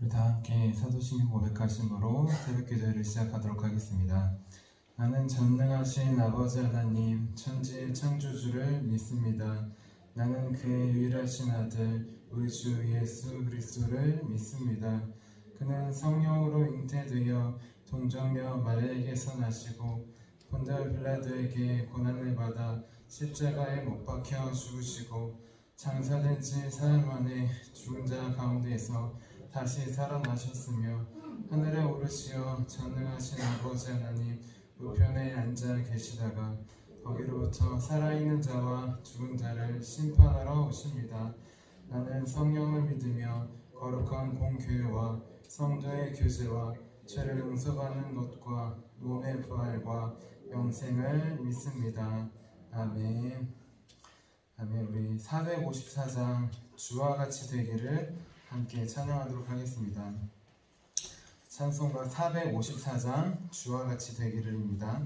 우리 다 함께 사도신경 고백하심으로 새벽 기도를 시작하도록 하겠습니다. 나는 전능하신 아버지 하나님 천지의 창조주를 믿습니다. 나는 그의 유일하신 아들 우리 주 예수 그리스도를 믿습니다. 그는 성령으로 잉태되어 동정녀 마리아에게서 나시고 본디오 빌라도에게 고난을 받아 십자가에 못 박혀 죽으시고 장사된 지 사흘 만에 죽은 자 가운데에서 다시 살아나셨으며 하늘에 오르시어 전능하신 아버지 하나님 우편에 앉아 계시다가 거기로부터 살아있는 자와 죽은 자를 심판하러 오십니다. 나는 성령을 믿으며 거룩한 공교회와 성도의 교제와 죄를 용서받는 것과 몸의 부활과 영생을 믿습니다. 아멘. 아멘. 우리 454장 주와 같이 되기를 함께 찬양하도록 하겠습니다. 찬송가 454장 주와 같이 되기를입니다.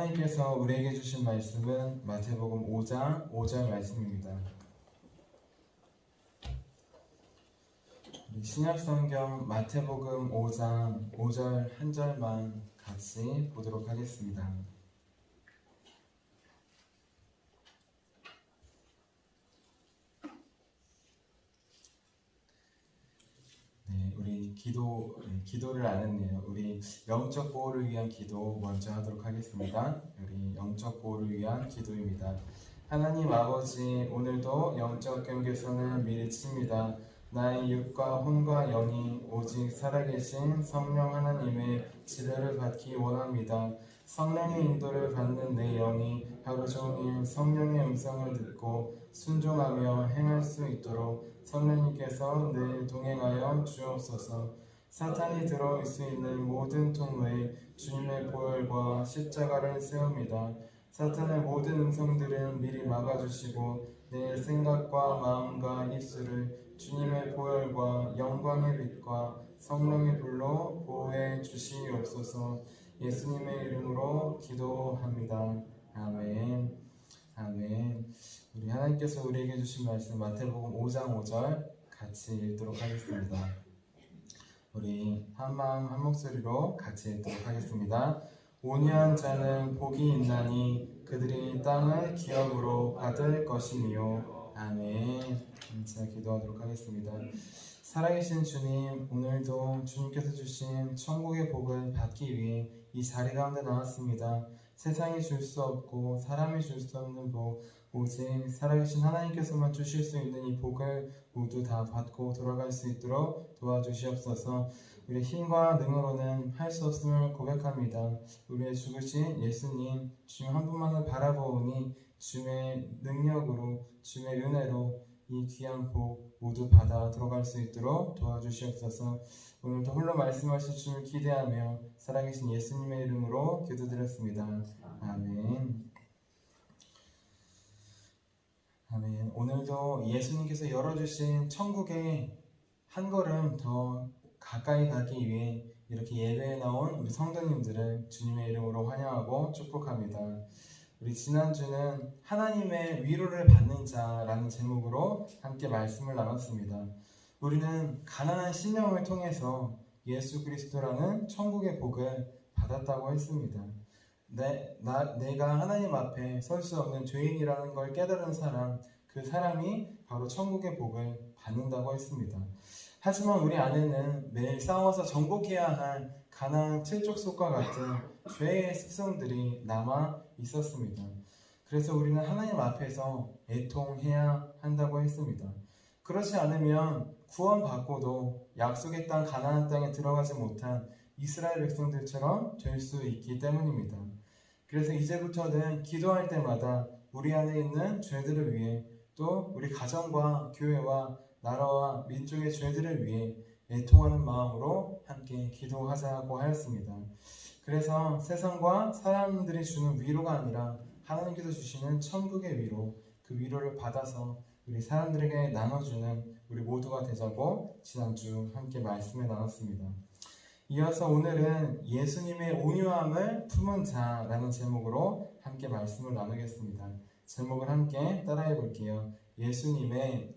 하나님께서 우리에게 주신 말씀은 마태복음 5장 5절 말씀입니다. 신약성경 마태복음 5장 5절 한 절만 같이 보도록 하겠습니다. 우리 기도를 안 했네요. 우리 영적 보호를 위한 기도 먼저 하도록 하겠습니다. 우리 영적 보호를 위한 기도입니다. 하나님 아버지, 오늘도 영적 경계선을 미리 칩니다. 나의 육과 혼과 영이 오직 살아계신 성령 하나님의 지배를 받기 원합니다. 성령의 인도를 받는 내 영이 하루 종일 성령의 음성을 듣고 순종하며 행할 수 있도록 성령님께서 늘 동행하여 주옵소서. 사탄이 들어올 수 있는 모든 통로에 주님의 보혈과 십자가를 세웁니다. 사탄의 모든 음성들은 미리 막아주시고 내 생각과 마음과 입술을 주님의 보혈과 영광의 빛과 성령의 불로 보호해 주시옵소서. 예수님의 이름으로 기도합니다. 아멘. 아멘. 우리 하나님께서 우리에게 주신 말씀 마태복음 5장 5절 같이 읽도록 하겠습니다. 우리 한마음 한목소리로 같이 읽도록 하겠습니다. 온유한 자는 복이 있나니 그들이 땅을 기업으로 받을 것이니요. 아멘. 제가 기도하도록 하겠습니다. 살아계신 주님, 오늘도 주님께서 주신 천국의 복을 받기 위해 이 자리 가운데 나왔습니다. 세상이 줄 수 없고 사람이 줄 수 없는 복, 오직 살아계신 하나님께서만 주실 수 있는 이 복을 모두 다 받고 돌아갈 수 있도록 도와주시옵소서. 우리의 힘과 능으로는 할 수 없음을 고백합니다. 우리의 죽으신 예수님, 주님 한 분만을 바라보니 주님의 능력으로, 주님의 은혜로 이 귀한 복 모두 받아 들어갈 수 있도록 도와주시옵소서. 오늘도 홀로 말씀하실 주님을 기대하며 살아계신 예수님의 이름으로 기도드렸습니다. 아멘. 아멘. 오늘도 예수님께서 열어주신 천국에 한 걸음 더 가까이 가기 위해 이렇게 예배에 나온 우리 성도님들을 주님의 이름으로 환영하고 축복합니다. 우리 지난주는 하나님의 위로를 받는 자라는 제목으로 함께 말씀을 나눴습니다. 우리는 가난한 심령을 통해서 예수 그리스도라는 천국의 복을 받았다고 했습니다. 내가 하나님 앞에 설 수 없는 죄인이라는 걸 깨달은 사람, 그 사람이 바로 천국의 복을 받는다고 했습니다. 하지만 우리 안에는 매일 싸워서 정복해야 할 가난한 칠족속과 같은 죄의 습성들이 남아 있었습니다. 그래서 우리는 하나님 앞에서 애통해야 한다고 했습니다. 그렇지 않으면 구원받고도 약속의 땅 가나안 땅에 들어가지 못한 이스라엘 백성들처럼 될 수 있기 때문입니다. 그래서 이제부터는 기도할 때마다 우리 안에 있는 죄들을 위해 또 우리 가정과 교회와 나라와 민족의 죄들을 위해 애통하는 마음으로 함께 기도하자고 하였습니다. 그래서 세상과 사람들이 주는 위로가 아니라 하나님께서 주시는 천국의 위로, 그 위로를 받아서 우리 사람들에게 나눠주는 우리 모두가 되자고 지난주 함께 말씀을 나눴습니다. 이어서 오늘은 예수님의 온유함을 품은 자라는 제목으로 함께 말씀을 나누겠습니다. 제목을 함께 따라해 볼게요. 예수님의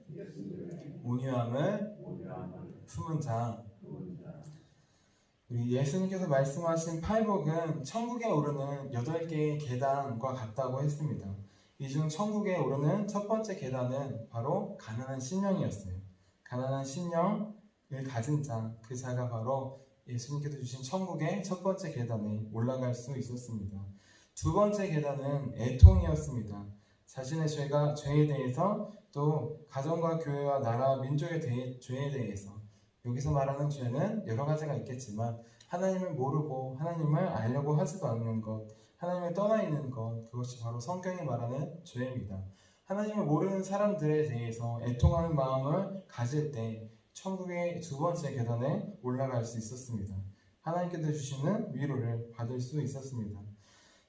온유함을 품은 자. 우리 예수님께서 말씀하신 팔복은 천국에 오르는 8개의 계단과 같다고 했습니다. 이 중 천국에 오르는 첫 번째 계단은 바로 가난한 심령이었어요. 가난한 심령을 가진 자, 그 자가 바로 예수님께서 주신 천국의 첫 번째 계단에 올라갈 수 있었습니다. 두 번째 계단은 애통이었습니다. 자신의 죄에 대해서 또 가정과 교회와 나라, 민족의 죄에 대해서, 여기서 말하는 죄는 여러 가지가 있겠지만 하나님을 모르고 하나님을 알려고 하지도 않는 것, 하나님을 떠나 있는 것, 그것이 바로 성경이 말하는 죄입니다. 하나님을 모르는 사람들에 대해서 애통하는 마음을 가질 때 천국의 두 번째 계단에 올라갈 수 있었습니다. 하나님께서 주시는 위로를 받을 수 있었습니다.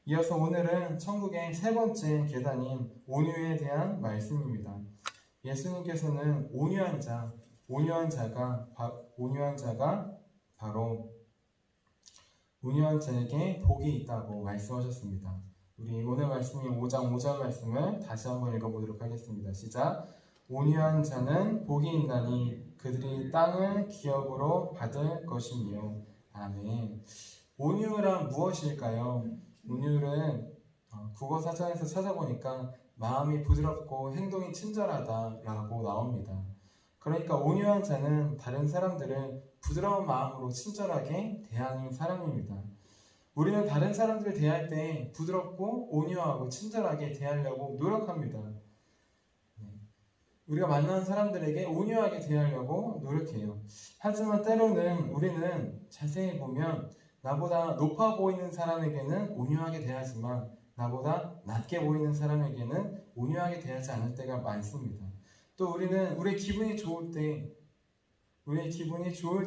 이어서 오늘은 천국의 세 번째 계단인 온유에 대한 말씀입니다. 예수님께서는 온유한 자에게 복이 있다고 말씀하셨습니다. 우리 오늘 말씀이 5장 5절 말씀을 다시 한번 읽어보도록 하겠습니다. 시작. 온유한 자는 복이 있나니 그들이 땅을 기업으로 받을 것이니요. 아멘. 온유란 무엇일까요? 온유는 국어 사전에서 찾아보니까 마음이 부드럽고 행동이 친절하다라고 나옵니다. 그러니까 온유한 자는 다른 사람들을 부드러운 마음으로 친절하게 대하는 사람입니다. 우리는 다른 사람들을 대할 때 부드럽고 온유하고 친절하게 대하려고 노력합니다. 우리가 만나는 사람들에게 온유하게 대하려고 노력해요. 하지만 때로는 우리는 자세히 보면 나보다 높아 보이는 사람에게는 온유하게 대하지만 나보다 낮게 보이는 사람에게는 온유하게 대하지 않을 때가 많습니다. 또 우리는 우리의 기분이 좋을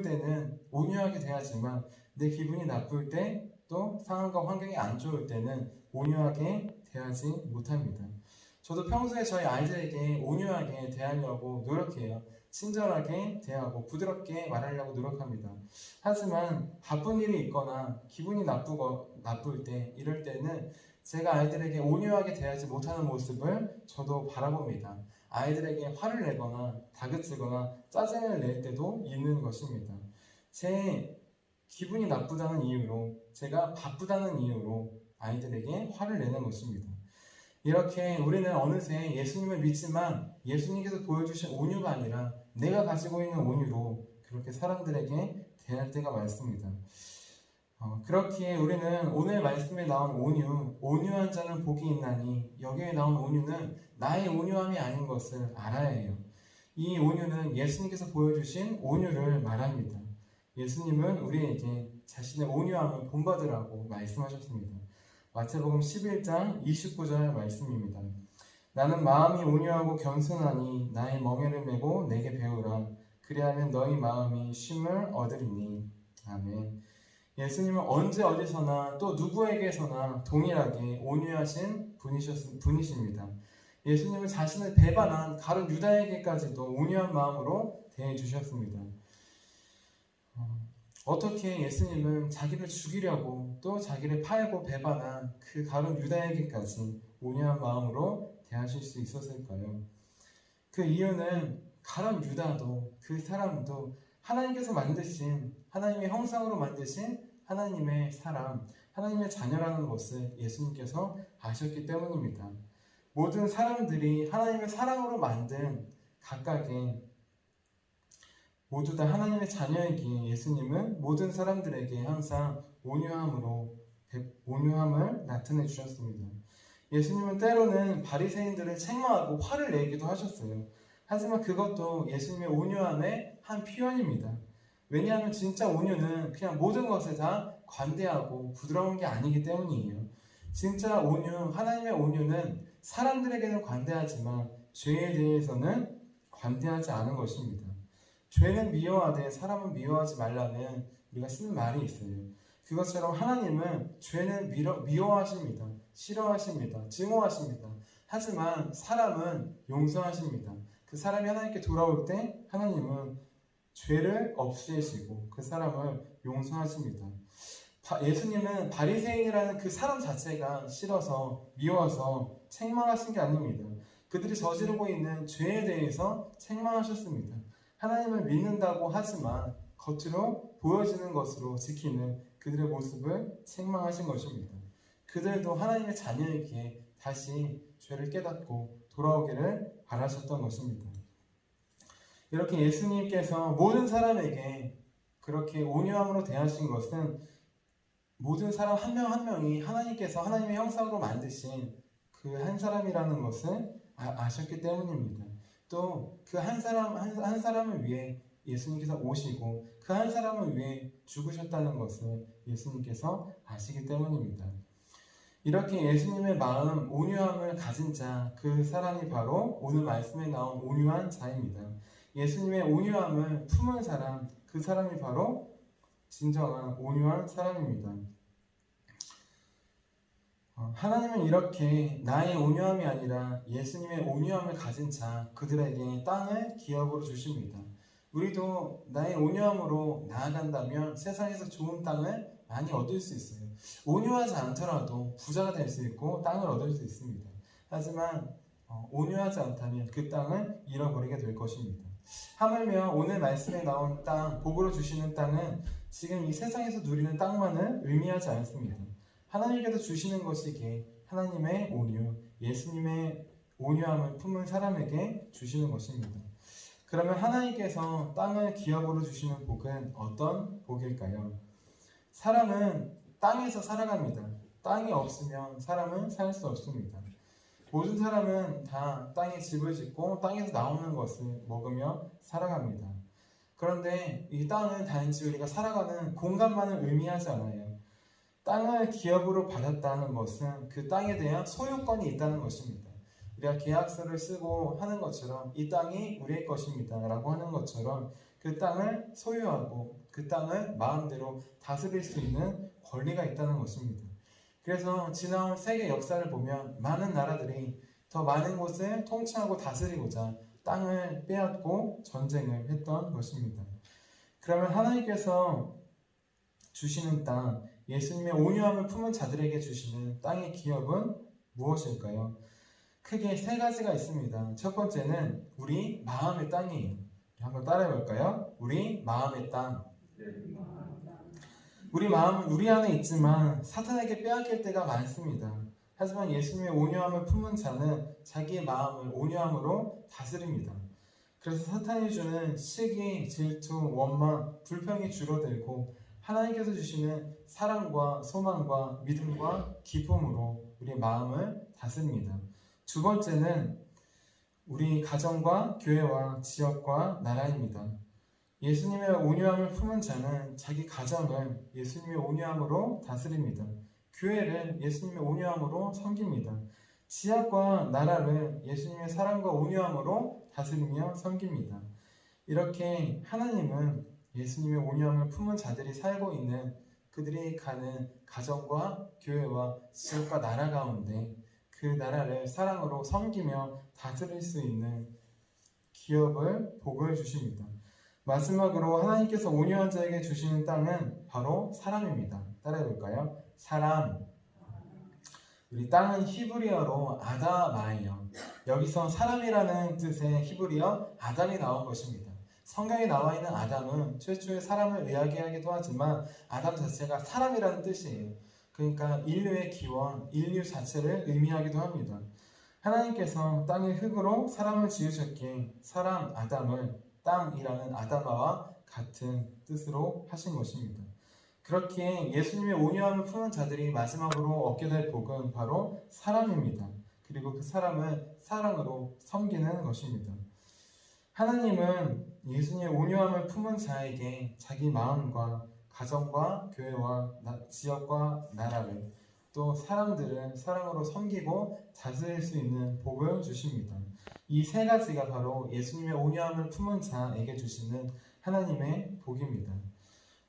때는 온유하게 대하지만 내 기분이 나쁠 때 또 상황과 환경이 안 좋을 때는 온유하게 대하지 못합니다. 저도 평소에 저희 아이들에게 온유하게 대하려고 노력해요. 친절하게 대하고 부드럽게 말하려고 노력합니다. 하지만 바쁜 일이 있거나 기분이 나쁠 때, 이럴 때는 제가 아이들에게 온유하게 대하지 못하는 모습을 저도 바라봅니다. 아이들에게 화를 내거나 다그치거나 짜증을 낼 때도 있는 것입니다. 제 기분이 나쁘다는 이유로, 제가 바쁘다는 이유로 아이들에게 화를 내는 것입니다. 이렇게 우리는 어느새 예수님을 믿지만 예수님께서 보여주신 온유가 아니라 내가 가지고 있는 온유로 그렇게 사람들에게 대할 때가 많습니다. 그렇기에 우리는 오늘 말씀에 나온 온유한 자는 복이 있나니, 여기에 나온 온유는 나의 온유함이 아닌 것을 알아야 해요. 이 온유는 예수님께서 보여주신 온유를 말합니다. 예수님은 우리에게 자신의 온유함을 본받으라고 말씀하셨습니다. 마태복음 11장 29절 말씀입니다. 나는 마음이 온유하고 겸손하니 나의 멍에를 메고 내게 배우라. 그리하면 너희 마음이 쉼을 얻으리니. 아멘. 예수님은 언제 어디서나 또 누구에게서나 동일하게 온유하신 분이십니다. 예수님은 자신을 배반한 가룟 유다에게까지도 온유한 마음으로 대해주셨습니다. 어떻게 예수님은 자기를 죽이려고 또 자기를 팔고 배반한 그 가룟 유다에게까지 온유한 마음으로 대하실 수 있었을까요? 그 이유는 가룟 유다도, 그 사람도 하나님께서 만드신, 하나님의 형상으로 만드신 하나님의 사람, 하나님의 자녀라는 것을 예수님께서 아셨기 때문입니다. 모든 사람들이 하나님의 사랑으로 만든 각각의 모두 다 하나님의 자녀이기에 예수님은 모든 사람들에게 항상 온유함을 나타내 주셨습니다. 예수님은 때로는 바리새인들을 책망하고 화를 내기도 하셨어요. 하지만 그것도 예수님의 온유함의 한 표현입니다. 왜냐하면 진짜 온유는 그냥 모든 것에 다 관대하고 부드러운 게 아니기 때문이에요. 진짜 온유, 하나님의 온유는 사람들에게는 관대하지만 죄에 대해서는 관대하지 않은 것입니다. 죄는 미워하되 사람은 미워하지 말라는 우리가 쓰는 말이 있어요. 그것처럼 하나님은 죄는 미워하십니다. 싫어하십니다. 증오하십니다. 하지만 사람은 용서하십니다. 그 사람이 하나님께 돌아올 때 하나님은 죄를 없애시고 그 사람을 용서하십니다. 예수님은 바리새인이라는 그 사람 자체가 싫어서 미워서 책망하신 게 아닙니다. 그들이 저지르고 있는 죄에 대해서 책망하셨습니다. 하나님을 믿는다고 하지만 겉으로 보여지는 것으로 지키는 그들의 모습을 책망하신 것입니다. 그들도 하나님의 자녀이기에 다시 죄를 깨닫고 돌아오기를 바라셨던 것입니다. 이렇게 예수님께서 모든 사람에게 그렇게 온유함으로 대하신 것은 모든 사람 한 명 한 명이 하나님께서 하나님의 형상으로 만드신 그 한 사람이라는 것을 아셨기 때문입니다. 또 그 한 사람을 위해 예수님께서 오시고 그 한 사람을 위해 죽으셨다는 것을 예수님께서 아시기 때문입니다. 이렇게 예수님의 마음, 온유함을 가진 자, 그 사람이 바로 오늘 말씀에 나온 온유한 자입니다. 예수님의 온유함을 품은 사람, 그 사람이 바로 진정한 온유한 사람입니다. 하나님은 이렇게 나의 온유함이 아니라 예수님의 온유함을 가진 자, 그들에게 땅을 기업으로 주십니다. 우리도 나의 온유함으로 나아간다면 세상에서 좋은 땅을 많이 얻을 수 있어요. 온유하지 않더라도 부자가 될 수 있고 땅을 얻을 수 있습니다. 하지만 온유하지 않다면 그 땅을 잃어버리게 될 것입니다. 하물며 오늘 말씀에 나온 땅, 복으로 주시는 땅은 지금 이 세상에서 누리는 땅만을 의미하지 않습니다. 하나님께서 주시는 것이기에 하나님의 온유, 예수님의 온유함을 품은 사람에게 주시는 것입니다. 그러면 하나님께서 땅을 기업으로 주시는 복은 어떤 복일까요? 사람은 땅에서 살아갑니다. 땅이 없으면 사람은 살 수 없습니다. 모든 사람은 다 땅에 집을 짓고 땅에서 나오는 것을 먹으며 살아갑니다. 그런데 이 땅은 단지 우리가 살아가는 공간만을 의미하지 않아요. 땅을 기업으로 받았다는 것은 그 땅에 대한 소유권이 있다는 것입니다. 우리가 계약서를 쓰고 하는 것처럼 이 땅이 우리의 것입니다 라고 하는 것처럼 그 땅을 소유하고 그 땅을 마음대로 다스릴 수 있는 권리가 있다는 것입니다. 그래서 지나온 세계 역사를 보면 많은 나라들이 더 많은 곳을 통치하고 다스리고자 땅을 빼앗고 전쟁을 했던 것입니다. 그러면 하나님께서 주시는 땅, 예수님의 온유함을 품은 자들에게 주시는 땅의 기업은 무엇일까요? 크게 세 가지가 있습니다. 첫 번째는 우리 마음의 땅이에요. 한번 따라해 볼까요? 우리 마음의 땅. 우리 마음은 우리 안에 있지만 사탄에게 빼앗길 때가 많습니다. 하지만 예수님의 온유함을 품은 자는 자기의 마음을 온유함으로 다스립니다. 그래서 사탄이 주는 시기, 질투, 원망, 불평이 줄어들고 하나님께서 주시는 사랑과 소망과 믿음과 기쁨으로 우리의 마음을 다스립니다. 두 번째는 우리 가정과 교회와 지역과 나라입니다. 예수님의 온유함을 품은 자는 자기 가정을 예수님의 온유함으로 다스립니다. 교회를 예수님의 온유함으로 섬깁니다. 지역과 나라를 예수님의 사랑과 온유함으로 다스리며 섬깁니다. 이렇게 하나님은 예수님의 온유함을 품은 자들이 살고 있는 그들이 가는 가정과 교회와 지역과 나라 가운데 그 나라를 사랑으로 섬기며 다스릴 수 있는 기업을 복을 주십니다. 마지막으로 하나님께서 온유한 자에게 주시는 땅은 바로 사람입니다. 따라해 볼까요? 사람. 우리 땅은 히브리어로 아다마예요. 여기서 사람이라는 뜻의 히브리어 아담이 나온 것입니다. 성경에 나와 있는 아담은 최초의 사람을 이야기하기도 하지만 아담 자체가 사람이라는 뜻이에요. 그러니까 인류의 기원, 인류 자체를 의미하기도 합니다. 하나님께서 땅의 흙으로 사람을 지으셨기에 사람 아담을 땅이라는 아다마와 같은 뜻으로 하신 것입니다. 그렇기에 예수님의 온유함을 품은 자들이 마지막으로 얻게 될 복은 바로 사람입니다. 그리고 그 사람을 사랑으로 섬기는 것입니다. 하나님은 예수님의 온유함을 품은 자에게 자기 마음과 가정과 교회와 지역과 나라를 또 사람들을 사랑으로 섬기고 다스릴 수 있는 복을 주십니다. 이 세 가지가 바로 예수님의 온유함을 품은 자에게 주시는 하나님의 복입니다.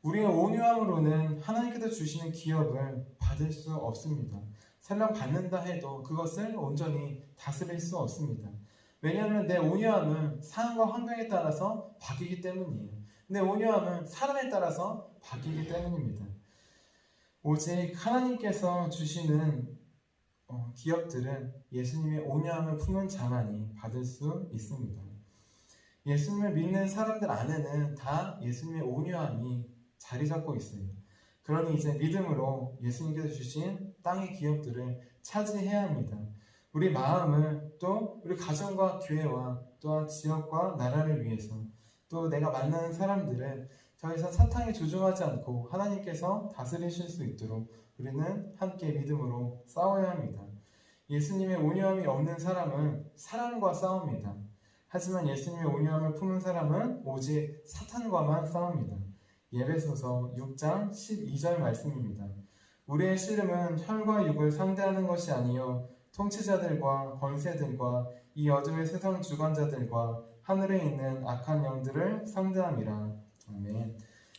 우리의 온유함으로는 하나님께서 주시는 기업을 받을 수 없습니다. 설령 받는다 해도 그것을 온전히 다스릴 수 없습니다. 왜냐하면 내 온유함은 상황과 환경에 따라서 바뀌기 때문이에요. 내 온유함은 사람에 따라서 바뀌기 때문입니다. 오직 하나님께서 주시는 기업들은 예수님의 온유함을 품은 자만이 받을 수 있습니다. 예수님을 믿는 사람들 안에는 다 예수님의 온유함이 자리 잡고 있어요. 그러니 이제 믿음으로 예수님께서 주신 땅의 기업들을 차지해야 합니다. 우리 마음을 또 우리 가정과 교회와 또한 지역과 나라를 위해서 또 내가 만나는 사람들을 더 이상 사탄이 조종하지 않고 하나님께서 다스리실 수 있도록 우리는 함께 믿음으로 싸워야 합니다. 예수님의 온유함이 없는 사람은 사람과 싸웁니다. 하지만 예수님의 온유함을 품은 사람은 오직 사탄과만 싸웁니다. 예배소서 6장 12절 말씀입니다. 우리의 씨름은 혈과 육을 상대하는 것이 아니요 통치자들과 권세들과 이 어둠의 세상 주관자들과 하늘에 있는 악한 영들을 상대함이라. 아멘.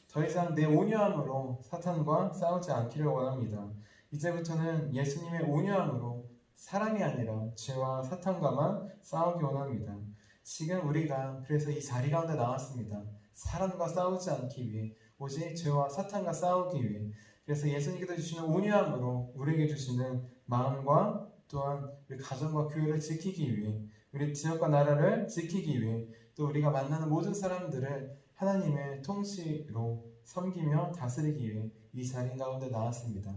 더 이상 내 온유함으로 사탄과 싸우지 않기를 원합니다. 이제부터는 예수님의 온유함으로 사람이 아니라 죄와 사탄과만 싸우기 원합니다. 지금 우리가 그래서 이 자리 가운데 나왔습니다. 사람과 싸우지 않기 위해 오직 죄와 사탄과 싸우기 위해 그래서 예수님께서 주시는 온유함으로 우리에게 주시는 마음과 또한 우리 가정과 교회를 지키기 위해 우리 지역과 나라를 지키기 위해 또 우리가 만나는 모든 사람들을 하나님의 통치로 섬기며 다스리기 위해 이 자리 가운데 나왔습니다.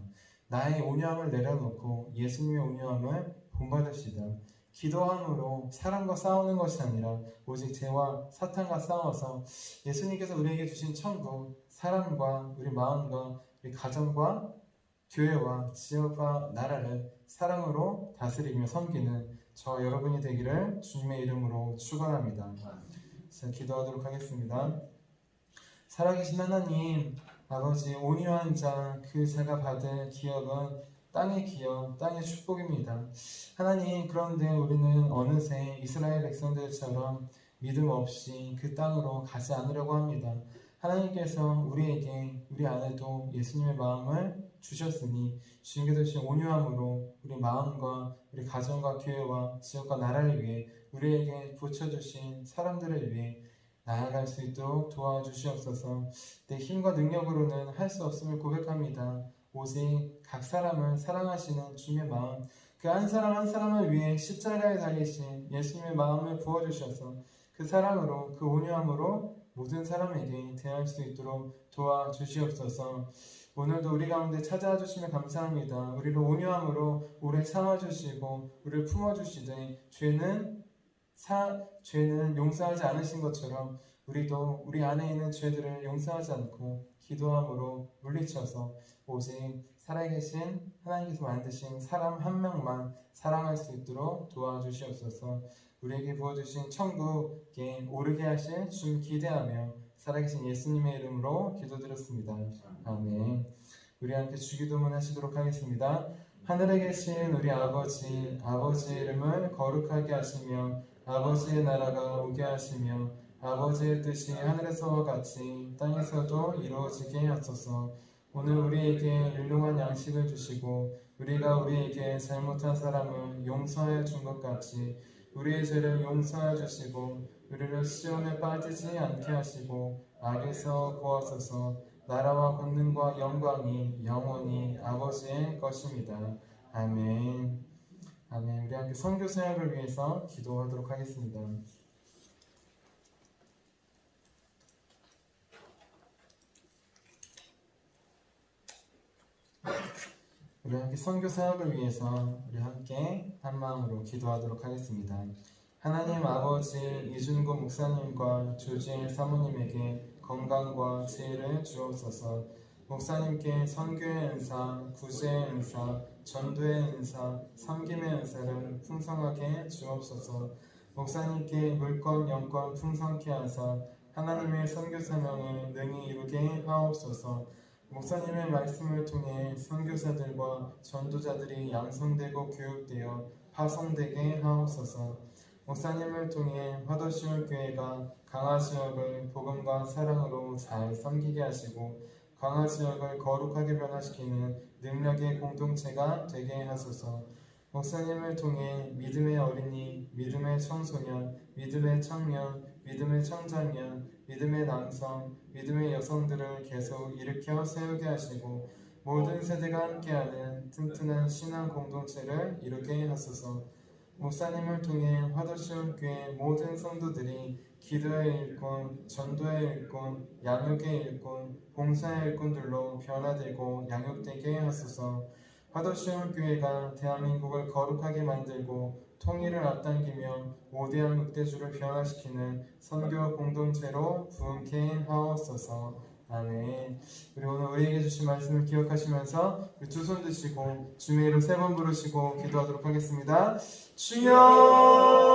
나의 온유함을 내려놓고 예수님의 온유함을 본받읍시다. 기도함으로 사람과 싸우는 것이 아니라 오직 죄와 사탄과 싸워서 예수님께서 우리에게 주신 천국, 사람과 우리 마음과 우리 가정과 교회와 지역과 나라를 사랑으로 다스리며 섬기는 저 여러분이 되기를 주님의 이름으로 축원합니다. 자, 기도하도록 하겠습니다. 살아계신 하나님, 아버지 온유한 자, 그 자가 받을 기업은 땅의 기업, 땅의 축복입니다. 하나님, 그런데 우리는 어느새 이스라엘 백성들처럼 믿음 없이 그 땅으로 가지 않으려고 합니다. 하나님께서 우리에게 우리 안에도 예수님의 마음을 주셨으니 주님께서 주신 온유함으로 우리 마음과 우리 가정과 교회와 지역과 나라를 위해 우리에게 붙여주신 사람들을 위해 나아갈 수 있도록 도와주시옵소서. 내 힘과 능력으로는 할 수 없음을 고백합니다. 오직 각 사람을 사랑하시는 주님의 마음, 그 한 사람 한 사람을 위해 십자가에 달리신 예수님의 마음을 부어주셔서 그 사랑으로, 그 온유함으로 모든 사람에게 대할 수 있도록 도와주시옵소서. 오늘도 우리 가운데 찾아와 주시며 감사합니다. 우리를 온유함으로 오래 참아주시고 우리를 품어주시되 죄는 용서하지 않으신 것처럼 우리도 우리 안에 있는 죄들을 용서하지 않고 기도함으로 물리쳐서 오직 살아계신 하나님께서 만드신 사람 한 명만 사랑할 수 있도록 도와주시옵소서. 우리에게 부어주신 천국에 오르게 하실 주님 기대하며 살아계신 예수님의 이름으로 기도드렸습니다. 아멘. 우리 함께 주기도문 하시도록 하겠습니다. 하늘에 계신 우리 아버지, 아버지의 이름을 거룩하게 하시며 아버지의 나라가 오게 하시며 아버지의 뜻이 하늘에서와 같이 땅에서도 이루어지게 하소서. 오늘 우리에게 일용할 양식을 주시고 우리가 우리에게 잘못한 사람을 용서하여 준 것 같이 우리의 죄를 용서하여 주시고 우리를 시험에 빠지지 않게 하시고 악에서 구하소서. 나라와 권능과 영광이 영원히 아버지의 것입니다. 아멘. 아멘. 우리 함께 선교 사역을 위해서 기도하도록 하겠습니다. 우리 함께 선교 사역을 위해서 우리 함께 한 마음으로 기도하도록 하겠습니다. 하나님 아버지, 이준구 목사님과 조지일 사모님에게 건강과 지혜를 주옵소서. 목사님께 선교의 은사, 구제의 은사, 전도의 은사, 섬김의 은사를 풍성하게 주옵소서. 목사님께 물권 영권 풍성케 하사 하나님의 선교 사명을 능히 이루게 하옵소서. 목사님의 말씀을 통해 선교사들과 전도자들이 양성되고 교육되어 파송되게 하옵소서. 목사님을 통해 화도시올 교회가 강화지역을 복음과 사랑으로 잘 섬기게 하시고 강화지역을 거룩하게 변화시키는 능력의 공동체가 되게 하소서. 목사님을 통해 믿음의 어린이, 믿음의 청소년, 믿음의 청년, 믿음의 청장년, 믿음의 남성, 믿음의 여성들을 계속 일으켜 세우게 하시고 모든 세대가 함께하는 튼튼한 신앙 공동체를 이루게 하소서. 목사님을 통해 화도시온 교회 모든 성도들이 기도의 일꾼, 전도의 일꾼, 양육의 일꾼, 봉사의 일꾼들로 변화되고 양육되게 하소서. 화도시온 교회가 대한민국을 거룩하게 만들고 통일을 앞당기며 모대한 흑대주를 변화시키는 선교 공동체로 부흥케 하옵소서. 아멘. 우리 오늘 우리에게 주신 말씀을 기억하시면서 우리 두 손 드시고 주의 이름 세 번 부르시고 기도하도록 하겠습니다. 주여!